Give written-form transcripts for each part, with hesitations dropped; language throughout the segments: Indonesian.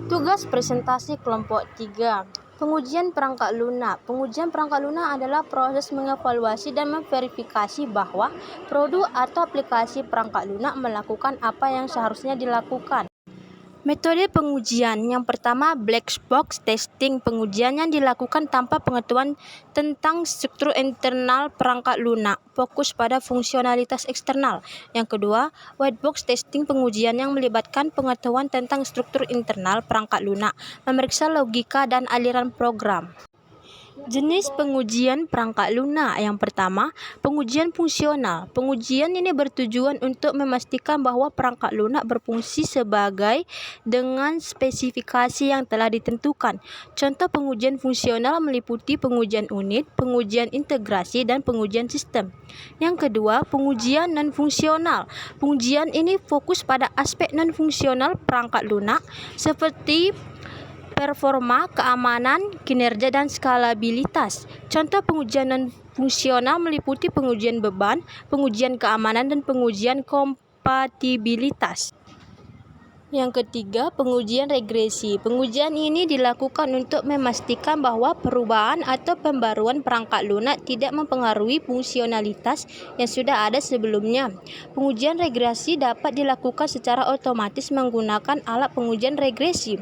Tugas presentasi kelompok 3. Pengujian perangkat lunak. Pengujian perangkat lunak adalah proses mengevaluasi dan memverifikasi bahwa produk atau aplikasi perangkat lunak melakukan apa yang seharusnya dilakukan. Metode pengujian yang pertama, black box testing. Pengujian yang dilakukan tanpa pengetahuan tentang struktur internal perangkat lunak, fokus pada fungsionalitas eksternal. Yang kedua, white box testing. Pengujian yang melibatkan pengetahuan tentang struktur internal perangkat lunak, memeriksa logika dan aliran program. Jenis pengujian perangkat lunak. Yang pertama, pengujian fungsional. Pengujian ini bertujuan untuk memastikan bahwa perangkat lunak berfungsi sebagai dengan spesifikasi yang telah ditentukan. Contoh pengujian fungsional meliputi pengujian unit, pengujian integrasi, dan pengujian sistem. Yang kedua, pengujian non-fungsional. Pengujian ini fokus pada aspek non-fungsional perangkat lunak seperti performa, keamanan, kinerja, dan skalabilitas. Contoh pengujian non-fungsional meliputi pengujian beban, pengujian keamanan, dan pengujian kompatibilitas. Yang ketiga, pengujian regresi. Pengujian ini dilakukan untuk memastikan bahwa perubahan atau pembaruan perangkat lunak tidak mempengaruhi fungsionalitas yang sudah ada sebelumnya. Pengujian regresi dapat dilakukan secara otomatis menggunakan alat pengujian regresi.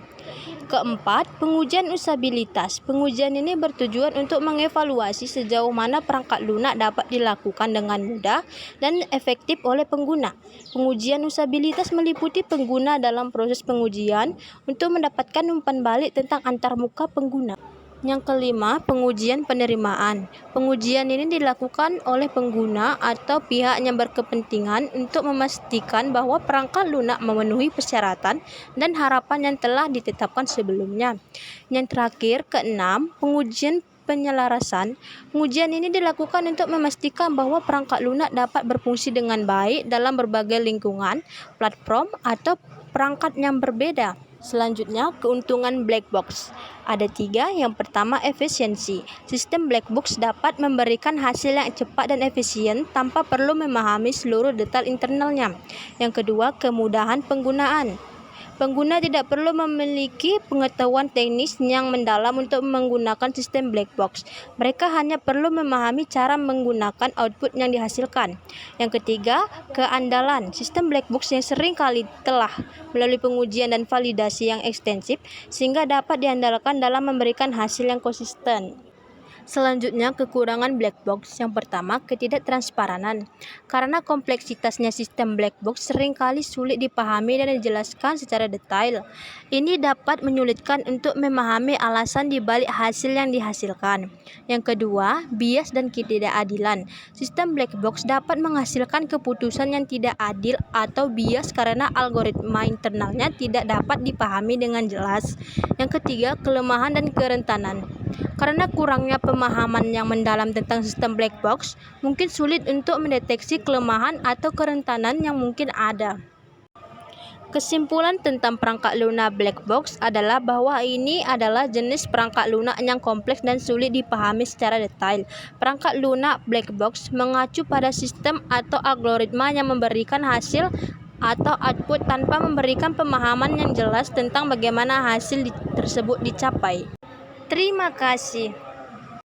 Keempat, pengujian usabilitas. Pengujian ini bertujuan untuk mengevaluasi sejauh mana perangkat lunak dapat dilakukan dengan mudah dan efektif oleh pengguna. Pengujian usabilitas meliputi pengguna dalam proses pengujian untuk mendapatkan umpan balik tentang antarmuka pengguna. Yang kelima, pengujian penerimaan. Pengujian ini dilakukan oleh pengguna atau pihak yang berkepentingan untuk memastikan bahwa perangkat lunak memenuhi persyaratan dan harapan yang telah ditetapkan sebelumnya. Yang terakhir, keenam, pengujian penyelarasan. Pengujian ini dilakukan untuk memastikan bahwa perangkat lunak dapat berfungsi dengan baik dalam berbagai lingkungan, platform, atau perangkat yang berbeda. Selanjutnya, keuntungan black box. Ada 3. Yang pertama, efisiensi. Sistem black box dapat memberikan hasil yang cepat dan efisien tanpa perlu memahami seluruh detail internalnya. Yang kedua, kemudahan penggunaan. Pengguna tidak perlu memiliki pengetahuan teknis yang mendalam untuk menggunakan sistem black box. Mereka hanya perlu memahami cara menggunakan output yang dihasilkan. Yang ketiga, keandalan. Sistem black box yang sering kali telah melalui pengujian dan validasi yang ekstensif sehingga dapat diandalkan dalam memberikan hasil yang konsisten. Selanjutnya, kekurangan black box. Yang pertama, ketidaktransparan. Karena kompleksitasnya sistem black box seringkali sulit dipahami dan dijelaskan secara detail. Ini dapat menyulitkan untuk memahami alasan di balik hasil yang dihasilkan. Yang kedua, bias dan ketidakadilan. Sistem black box dapat menghasilkan keputusan yang tidak adil atau bias karena algoritma internalnya tidak dapat dipahami dengan jelas. Yang ketiga, kelemahan dan kerentanan. Karena kurangnya pemahaman yang mendalam tentang sistem black box, mungkin sulit untuk mendeteksi kelemahan atau kerentanan yang mungkin ada. Kesimpulan tentang perangkat lunak black box adalah bahwa ini adalah jenis perangkat lunak yang kompleks dan sulit dipahami secara detail. Perangkat lunak black box mengacu pada sistem atau algoritma yang memberikan hasil atau output tanpa memberikan pemahaman yang jelas tentang bagaimana hasil tersebut dicapai. Terima kasih.